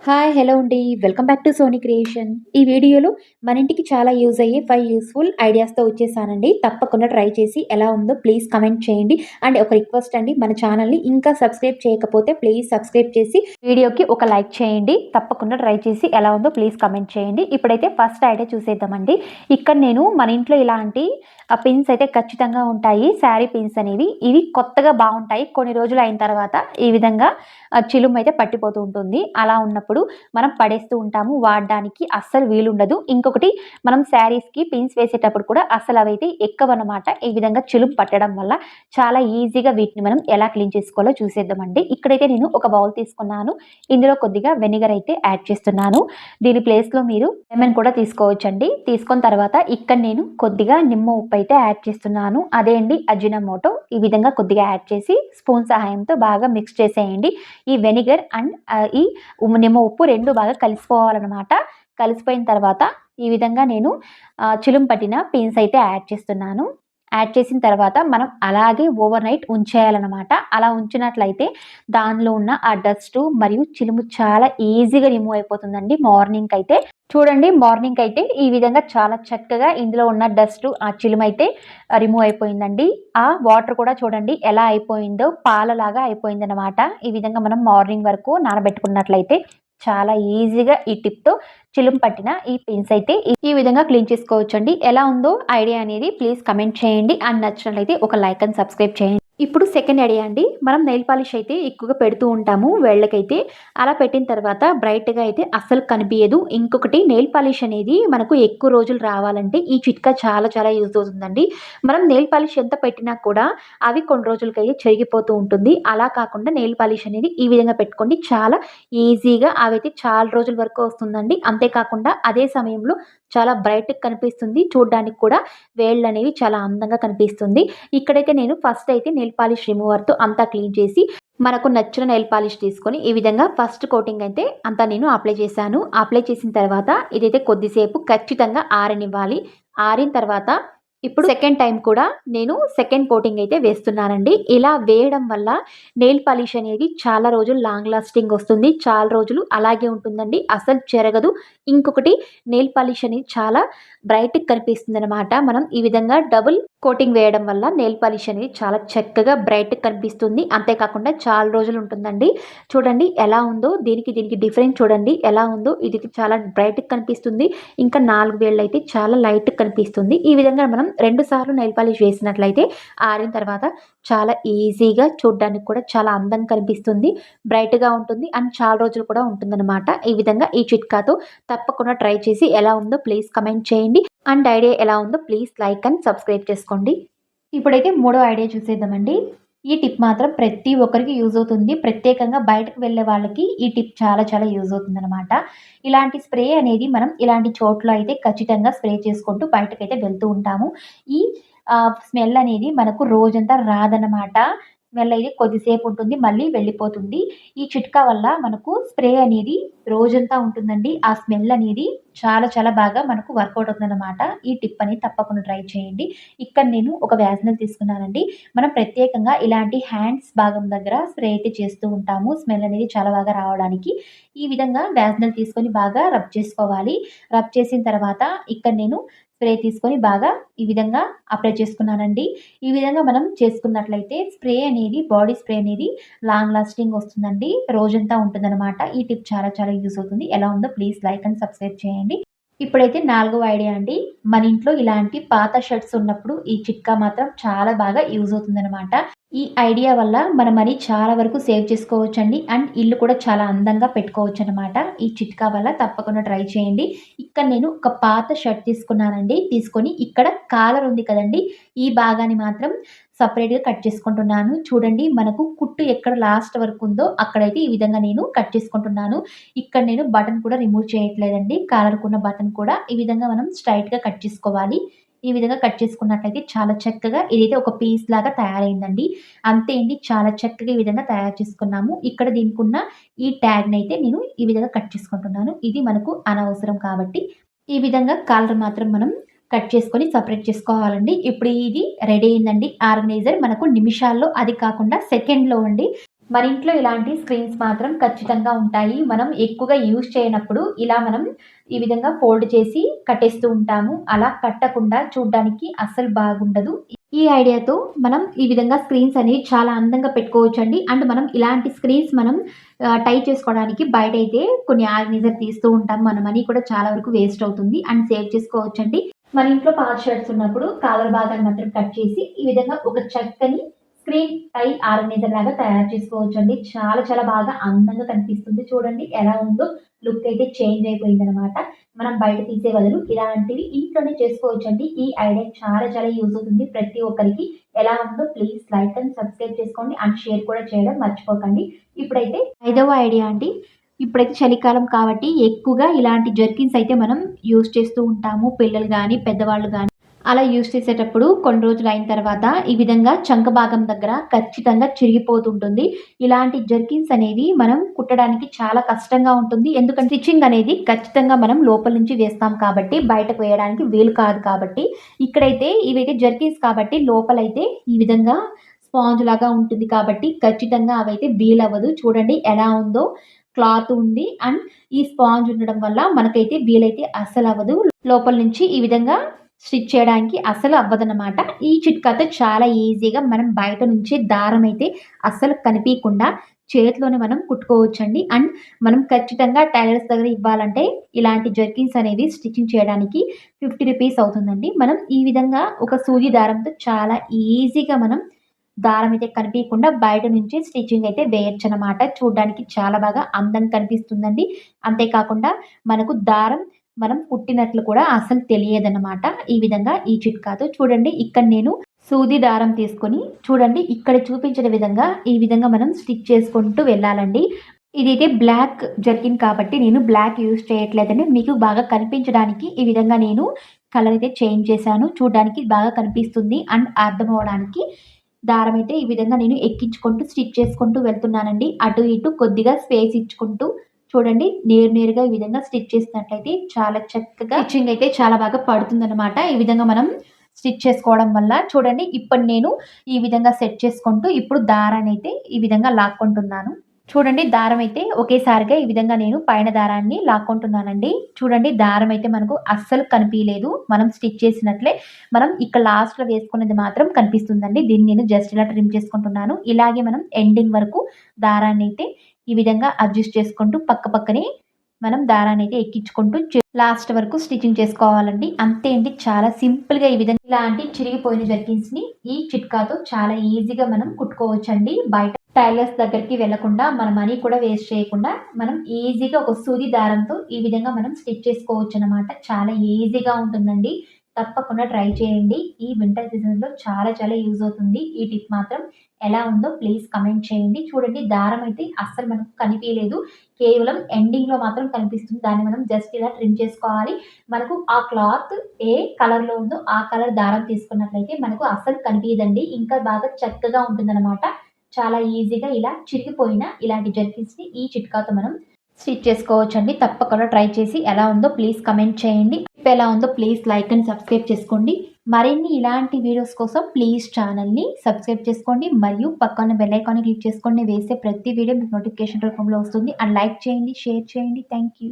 Hi! Hello అండి. Welcome back to Sony Creation. ఈ వీడియోలో మన ఇంటికి చాలా యూజ్ అయ్యే 5 యూజ్‌ఫుల్ ఐడియాస్‌తో వచ్చేసానండి. తప్పకుండా ట్రై చేసి ఎలా ఉందో ప్లీజ్ కామెంట్ చేయండి. అండ్ ఒక రిక్వెస్ట్ అండి, మన ఛానల్‌ని ఇంకా సబ్స్క్రైబ్ చేయకపోతే ప్లీజ్ సబ్స్క్రైబ్ చేసి వీడియోకి ఒక లైక్ చేయండి. తప్పకుండా ట్రై చేసి ఎలా ఉందో ప్లీజ్ కామెంట్ చేయండి. ఇప్పుడైతే ఫస్ట్ ఐడియా చూసేద్దామండి. ఇక్కడ నేను మన ఇంట్లో ఇలాంటి పిన్స్ అయితే ఖచ్చితంగా ఉంటాయి. శారీ పిన్స్ అనేవి. ఇవి కొత్తగా బావుంటాయి. కొన్ని రోజులు అయిన తర్వాత ఈ విధంగా చిలుమైతే పట్టిపోతూ ఉంటుంది. అలా ఉన్నప్పుడు మనం పడేస్తూ ఉంటాము. వాడడానికి అస్సలు వీలుండదు. ఇంకొకటి, మనం శారీస్‌కి పిన్స్ వేసేటప్పుడు కూడా అస్సలు అవైతే ఎక్కవనమాట. ఈ విధంగా చిలుము పట్టడం వల్ల చాలా ఈజీగా వీటిని మనం ఎలా క్లీన్ చేసుకోవాలో చూసేద్దామండి. ఇక్కడైతే నేను ఒక బౌల్ తీసుకున్నాను. ఇందులో కొద్దిగా వెనిగర్ అయితే యాడ్ చేస్తున్నాను. దీని ప్లేస్‌లో మీరు లెమన్ కూడా తీసుకోవచ్చండి. తీసుకున్న తర్వాత ఇక్కడ నేను కొద్దిగా నిమ్మ ఉప్పు అయితే యాడ్ చేస్తున్నాను. అదే అండి అజినోమోటో. ఈ విధంగా కొద్దిగా యాడ్ చేసి స్పూన్ సహాయంతో బాగా మిక్స్ చేసేయండి. ఈ వెనిగర్ అండ్ ఈ నిమ్మ ఉప్పు 2 బాగా కలిసిపోవాలనమాట. కలిసిపోయిన తర్వాత ఈ విధంగా నేను చిలుము పట్టిన పిన్స్ అయితే యాడ్ చేస్తున్నాను. యాడ్ చేసిన తర్వాత మనం అలాగే ఓవర్ నైట్ ఉంచేయాలనమాట. అలా ఉంచినట్లయితే దానిలో ఉన్న ఆ డస్టు మరియు చిలుము చాలా ఈజీగా రిమూవ్ అయిపోతుందండి మార్నింగ్‌కైతే. చూడండి, మార్నింగ్‌కైతే ఈ విధంగా చాలా చక్కగా ఇందులో ఉన్న డస్టు, ఆ చిలుమైతే రిమూవ్ అయిపోయిందండి. ఆ వాటర్ కూడా చూడండి ఎలా అయిపోయిందో, పాలలాగా అయిపోయిందనమాట. ఈ విధంగా మనం మార్నింగ్ వరకు నానబెట్టుకున్నట్లయితే చాలా ఈజీగా ఈ టిప్‌తో చిలుము పట్టిన ఈ పిన్స్ అయితే ఈ విధంగా క్లీన్ చేసుకోవచ్చండి. ఎలా ఉందో ఐడియా అనేది ప్లీజ్ కమెంట్ చేయండి. అండ్ నచ్చినట్లయితే ఒక లైక్ అండ్ సబ్స్క్రైబ్ చేయండి. ఇప్పుడు సెకండ్ ఐడియా అండి. మనం నెయిల్ పాలిష్ అయితే ఎక్కువగా పెడుతూ ఉంటాము వేళ్ళకైతే. అలా పెట్టిన తర్వాత బ్రైట్‌గా అయితే అస్సలు కనిపియదు. ఇంకొకటి, నెయిల్ పాలిష్ అనేది మనకు ఎక్కువ రోజులు రావాలంటే ఈ చిట్కా చాలా చాలా యూజ్ అవుతుందండి. మనం నెయిల్ పాలిష్ ఎంత పెట్టినా కూడా అవి కొన్ని రోజులకైతే చెరిగిపోతూ ఉంటుంది. అలా కాకుండా నెయిల్ పాలిష్ అనేది ఈ విధంగా పెట్టుకోండి. చాలా ఈజీగా అవైతే చాలా రోజుల వరకు వస్తుందండి. అంతేకాకుండా అదే సమయంలో చాలా బ్రైట్‌గా కనిపిస్తుంది. చూడ్డానికి కూడా వేళ్ళనేవి చాలా అందంగా కనిపిస్తుంది. ఇక్కడైతే నేను ఫస్ట్ అయితే నెయిల్ పాలిష్ రిమూవర్‌తో అంతా క్లీన్ చేసి, మనకు నచ్చిన నెయిల్ పాలిష్ తీసుకొని ఈ విధంగా ఫస్ట్ కోటింగ్ అయితే అంతా నేను అప్లై చేశాను. అప్లై చేసిన తర్వాత ఇదైతే కొద్దిసేపు ఖచ్చితంగా ఆరనివ్వాలి. ఆరిన తర్వాత ఇప్పుడు సెకండ్ టైమ్ కూడా నేను సెకండ్ కోటింగ్ అయితే వేస్తున్నానండి. ఇలా వేయడం వల్ల నెయిల్ పాలిష్ అనేది చాలా రోజులు లాంగ్ లాస్టింగ్ వస్తుంది. చాలా రోజులు అలాగే ఉంటుందండి. అసలు చెరగదు. ఇంకొకటి, నెయిల్ పాలిష్ అనేది చాలా బ్రైట్‌గా కనిపిస్తుందనమాట. మనం ఈ విధంగా డబుల్ కోటింగ్ వేయడం వల్ల నెయిల్ పాలిష్ అనేది చాలా చక్కగా బ్రైట్‌గా కనిపిస్తుంది. అంతేకాకుండా చాలా రోజులు ఉంటుందండి. చూడండి ఎలా ఉందో, దీనికి డిఫరెన్స్ చూడండి ఎలా ఉందో. ఇది చాలా బ్రైట్‌గా కనిపిస్తుంది. ఇంకా 4 వేళ్ళైతే చాలా లైట్‌గా కనిపిస్తుంది. ఈ విధంగా మనం 2 సార్లు నెయిల్ పాలిష్ వేసినట్లయితే ఆరిన తర్వాత చాలా ఈజీగా, చూడ్డానికి కూడా చాలా అందంగా కనిపిస్తుంది. బ్రైట్‌గా ఉంటుంది అండ్ చాలా రోజులు కూడా ఉంటుందనమాట. ఈ విధంగా ఈ చిట్కాతో తప్పకుండా ట్రై చేసి ఎలా ఉందో ప్లీజ్ కమెంట్ చేయండి. అండ్ ఐడియా ఎలా ఉందో ప్లీజ్ లైక్ అండ్ సబ్స్క్రైబ్ చేసుకోండి. ఇప్పుడైతే మూడో ఐడియా చూసేద్దామండి. ఈ టిప్ మాత్రం ప్రతి ఒక్కరికి యూజ్ అవుతుంది. ప్రత్యేకంగా బయటకు వెళ్ళే వాళ్ళకి ఈ టిప్ చాలా చాలా యూజ్ అవుతుందనమాట. ఇలాంటి స్ప్రే అనేది మనం ఇలాంటి చోట్ల అయితే ఖచ్చితంగా స్ప్రే చేసుకుంటూ బయటకైతే వెళ్తూ ఉంటాము. ఈ స్మెల్ అనేది మనకు రోజంతా రాదనమాట. స్మెల్ అయితే కొద్దిసేపు ఉంటుంది. మళ్ళీ వెళ్ళిపోతుంది. ఈ చిట్కా వల్ల మనకు స్ప్రే అనేది రోజంతా ఉంటుందండి. ఆ స్మెల్ అనేది చాలా చాలా బాగా మనకు వర్కౌట్ అవుతుందనమాట. ఈ టిప్ అనేది తప్పకుండా ట్రై చేయండి. ఇక్కడ నేను ఒక వ్యాసలిన్ తీసుకున్నానండి. మనం ప్రత్యేకంగా ఇలాంటి హ్యాండ్స్ భాగం దగ్గర స్ప్రే అయితే చేస్తూ ఉంటాము. స్మెల్ అనేది చాలా బాగా రావడానికి. ఈ విధంగా వ్యాసలిన్ తీసుకొని బాగా రబ్ చేసుకోవాలి. రబ్ చేసిన తర్వాత ఇక్కడ నేను స్ప్రే తీసుకొని బాగా ఈ విధంగా అప్లై చేసుకున్నానండి. ఈ విధంగా మనం చేసుకున్నట్లయితే స్ప్రే అనేది, బాడీ స్ప్రే అనేది లాంగ్ లాస్టింగ్ వస్తుందండి. రోజంతా ఉంటుందనమాట. ఈ టిప్ చాలా చాలా యూజ్ అవుతుంది. ఎలా ఉందో ప్లీజ్ లైక్ అండ్ సబ్స్క్రైబ్ చేయండి. ఇప్పుడైతే నాలుగవ ఐడియా అండి. మన ఇంట్లో ఇలాంటి పాత షర్ట్స్ ఉన్నప్పుడు ఈ చిట్కా మాత్రం చాలా బాగా యూజ్ అవుతుందనమాట. ఈ ఐడియా వల్ల మన మనీ చాలా వరకు సేవ్ చేసుకోవచ్చండి. అండ్ ఇల్లు కూడా చాలా అందంగా పెట్టుకోవచ్చనమాట. ఈ చిట్కా వల్ల తప్పకుండా ట్రై చేయండి. ఇక్కడ నేను ఒక పాత షర్ట్ తీసుకున్నానండి. తీసుకొని ఇక్కడ కాలర్ ఉంది కదండీ! ఈ భాగాన్ని మాత్రం సెపరేట్‌గా కట్ చేసుకుంటున్నాను. చూడండి, మనకు కుట్టు ఎక్కడ లాస్ట్ వరకు ఉందో అక్కడైతే ఈ విధంగా నేను కట్ చేసుకుంటున్నాను. ఇక్కడ నేను బటన్ కూడా రిమూవ్ చేయట్లేదండి. కాలర్‌కున్న బటన్ కూడా ఈ విధంగా మనం స్ట్రెయిట్‌గా కట్ చేసుకోవాలి. ఈ విధంగా కట్ చేసుకున్నట్లయితే చాలా చక్కగా ఇదైతే ఒక పీస్ లాగా తయారైందండి. అంతే అండి. చాలా చక్కగా ఈ విధంగా తయారు చేసుకున్నాము. ఇక్కడ దీనికున్న ఈ ట్యాగ్‌నైతే నేను ఈ విధంగా కట్ చేసుకుంటున్నాను. ఇది మనకు అనవసరం కాబట్టి ఈ విధంగా కాలర్ మాత్రం మనం కట్ చేసుకొని సెపరేట్ చేసుకోవాలండి. ఇప్పుడు ఇది రెడీ అయిందండి. ఆర్గనైజర్ మనకు నిమిషాల్లో, అది కాకుండా సెకండ్‌లో అండి. మన ఇంట్లో ఇలాంటి స్క్రీన్స్ మాత్రం ఖచ్చితంగా ఉంటాయి. మనం ఎక్కువగా యూజ్ చేయనప్పుడు ఇలా మనం ఈ విధంగా ఫోల్డ్ చేసి కట్టేస్తూ ఉంటాము. అలా కట్టకుండా చూడ్డానికి అస్సలు బాగుండదు. ఈ ఐడియాతో మనం ఈ విధంగా స్క్రీన్స్ అనేవి చాలా అందంగా పెట్టుకోవచ్చండి. అండ్ మనం ఇలాంటి స్క్రీన్స్ మనం టై చేసుకోవడానికి బయటైతే కొన్ని ఆర్గనైజర్ తీస్తూ ఉంటాం. మన మనీ కూడా చాలా వరకు వేస్ట్ అవుతుంది అండ్ సేవ్ చేసుకోవచ్చండి. మన ఇంట్లో పాత షర్ట్స్ ఉన్నప్పుడు కాలర్ భాగాన్ని మాత్రం కట్ చేసి ఈ విధంగా ఒక చక్కని స్క్రీన్ టై ఆర్గనైజర్ లాగా తయారు చేసుకోవచ్చండి. చాలా చాలా బాగా అందంగా కనిపిస్తుంది. చూడండి ఎలా ఉందో, లుక్ అయితే చేంజ్ అయిపోయిందనమాట. మనం బయట తీసే బదులు ఇలాంటివి ఇంట్లోనే చేసుకోవచ్చండి. ఈ ఐడియా చాలా చాలా యూజ్ అవుతుంది ప్రతి ఒక్కరికి. ఎలా ఉందో ప్లీజ్ లైక్ అండ్ సబ్స్క్రైబ్ చేసుకోండి అండ్ షేర్ కూడా చేయడం మర్చిపోకండి. ఇప్పుడైతే 5వ ఐడియా అండి. ఇప్పుడైతే చలికాలం కాబట్టి ఎక్కువగా ఇలాంటి జర్కిన్స్ అయితే మనం యూజ్ చేస్తూ ఉంటాము. పిల్లలు గానీ, పెద్దవాళ్ళు గానీ అలా యూజ్ చేసేటప్పుడు కొన్ని రోజులు అయిన తర్వాత ఈ విధంగా చంక భాగం దగ్గర ఖచ్చితంగా చిరిగిపోతుంటుంది. ఇలాంటి జర్కిన్స్ అనేవి మనం కుట్టడానికి చాలా కష్టంగా ఉంటుంది. ఎందుకంటే స్టిచ్చింగ్ అనేది ఖచ్చితంగా మనం లోపల నుంచి వేస్తాం కాబట్టి బయటకు వేయడానికి వీలు కాదు కాబట్టి. ఇక్కడైతే ఇవైతే జర్కిన్స్ కాబట్టి లోపలైతే ఈ విధంగా స్పాంజ్ లాగా ఉంటుంది కాబట్టి ఖచ్చితంగా అవైతే వీలవ్వదు. చూడండి ఎలా ఉందో, క్లాత్ ఉంది అండ్ ఈ స్పాంజ్ ఉండడం వల్ల మనకైతే వీలైతే అస్సలవ్వదు. లోపల నుంచి ఈ విధంగా స్టిచ్ చేయడానికి అస్సలు అవ్వదనమాట. ఈ చిట్కాతో చాలా ఈజీగా మనం బయట నుంచి దారం అయితే అస్సలు కనిపీయకుండా చేతిలోనే మనం కుట్టుకోవచ్చండి. అండ్ మనం ఖచ్చితంగా టైలర్స్ దగ్గర ఇవ్వాలంటే ఇలాంటి జర్కిన్స్ అనేవి స్టిచ్చింగ్ చేయడానికి 50 రూపీస్ అవుతుందండి. మనం ఈ విధంగా ఒక సూది దారంతో చాలా ఈజీగా మనం దారం అయితే కనిపీయకుండా బయట నుంచి స్టిచ్చింగ్ అయితే వేయొచ్చనమాట. చూడ్డానికి చాలా బాగా అందంగా కనిపిస్తుందండి. అంతేకాకుండా మనకు దారం మనం కుట్టినట్లు కూడా అసలు తెలియదనమాట. ఈ విధంగా ఈ చిట్కాతో చూడండి, ఇక్కడ నేను సూది దారం తీసుకొని చూడండి ఇక్కడ చూపించిన విధంగా ఈ విధంగా మనం స్టిచ్ చేసుకుంటూ వెళ్ళాలండి. ఇదైతే బ్లాక్ జర్కిన్ కాబట్టి నేను బ్లాక్ యూజ్ చేయట్లేదండి. మీకు బాగా కనిపించడానికి ఈ విధంగా నేను కలర్ అయితే చేంజ్ చేశాను. చూడ్డానికి బాగా కనిపిస్తుంది అండ్ అర్థం అవ్వడానికి దారం అయితే ఈ విధంగా నేను ఎక్కించుకుంటూ స్టిచ్ చేసుకుంటూ వెళ్తున్నానండి. అటు ఇటు కొద్దిగా స్పేస్ ఇచ్చుకుంటూ చూడండి నేరుగా ఈ విధంగా స్టిచ్ చేసినట్లయితే చాలా చక్కగా స్టిచ్చింగ్ అయితే చాలా బాగా పడుతుందనమాట. ఈ విధంగా మనం స్టిచ్ చేసుకోవడం వల్ల చూడండి ఇప్పుడు నేను ఈ విధంగా సెట్ చేసుకుంటూ ఇప్పుడు దారాన్ని అయితే ఈ విధంగా లాక్కుంటున్నాను. చూడండి దారం అయితే ఒకేసారిగా ఈ విధంగా నేను పైన దారాన్ని లాక్కుంటున్నానండి. చూడండి దారం అయితే మనకు అస్సలు కనిపియలేదు. మనం స్టిచ్ చేసినట్లే మనం ఇక్కడ లాస్ట్‌లో వేసుకున్నది మాత్రం కనిపిస్తుందండి. దీన్ని నేను జస్ట్ ఇలా ట్రిమ్ చేసుకుంటున్నాను. ఇలాగే మనం ఎండింగ్ వరకు దారాన్ని అయితే ఈ విధంగా అడ్జస్ట్ చేసుకుంటూ పక్కనే మనం దారాన్ని అయితే ఎక్కించుకుంటూ లాస్ట్ వరకు స్టిచ్చింగ్ చేసుకోవాలండి. అంతే అండి. చాలా సింపుల్‌గా ఈ విధంగా ఇలాంటి చిరిగిపోయిన జర్కిన్స్‌ని ఈ చిట్కాతో చాలా ఈజీగా మనం కుట్టుకోవచ్చండి. బయట టైలర్స్ దగ్గరికి వెళ్ళకుండా మన మనీ కూడా వేస్ట్ చేయకుండా మనం ఈజీగా ఒక సూది దారంతో ఈ విధంగా మనం స్టిచ్ చేసుకోవచ్చనమాట. చాలా ఈజీగా ఉంటుందండి. తప్పకుండా ట్రై చేయండి. ఈ వింటర్ సీజన్‌లో చాలా చాలా యూజ్ అవుతుంది. ఈ టిప్ మాత్రం ఎలా ఉందో ప్లీజ్ కమెంట్ చేయండి. చూడండి దారం అయితే అస్సలు మనకు కనిపియలేదు. కేవలం ఎండింగ్‌లో మాత్రం కనిపిస్తుంది. దాన్ని మనం జస్ట్ ఇలా ట్రిమ్ చేసుకోవాలి. మనకు ఆ క్లాత్ ఏ కలర్‌లో ఉందో ఆ కలర్ దారం తీసుకున్నట్లయితే మనకు అస్సలు కనిపియదండి. ఇంకా బాగా చక్కగా ఉంటుందనమాట. చాలా ఈజీగా ఇలా చిరిగిపోయిన ఇలాంటి జర్కిన్స్‌ని ఈ చిట్కాతో మనం స్టిచ్ చేసుకోవచ్చండి. తప్పకుండా ట్రై చేసి ఎలా ఉందో ప్లీజ్ కమెంట్ చేయండి. టిప్ ఎలా ఉందో ప్లీజ్ లైక్ అండ్ సబ్స్క్రైబ్ చేసుకోండి. మరిన్ని ఇలాంటి వీడియోస్ కోసం ప్లీజ్ ఛానల్‌ని సబ్స్క్రైబ్ చేసుకోండి. మరియు పక్కన బెల్ ఐకాన్‌ని క్లిక్ చేసుకోండి. వేసే ప్రతి వీడియో మీకు నోటిఫికేషన్ రూపంలో వస్తుంది. అండ్ లైక్ చేయండి, షేర్ చేయండి. Thank you.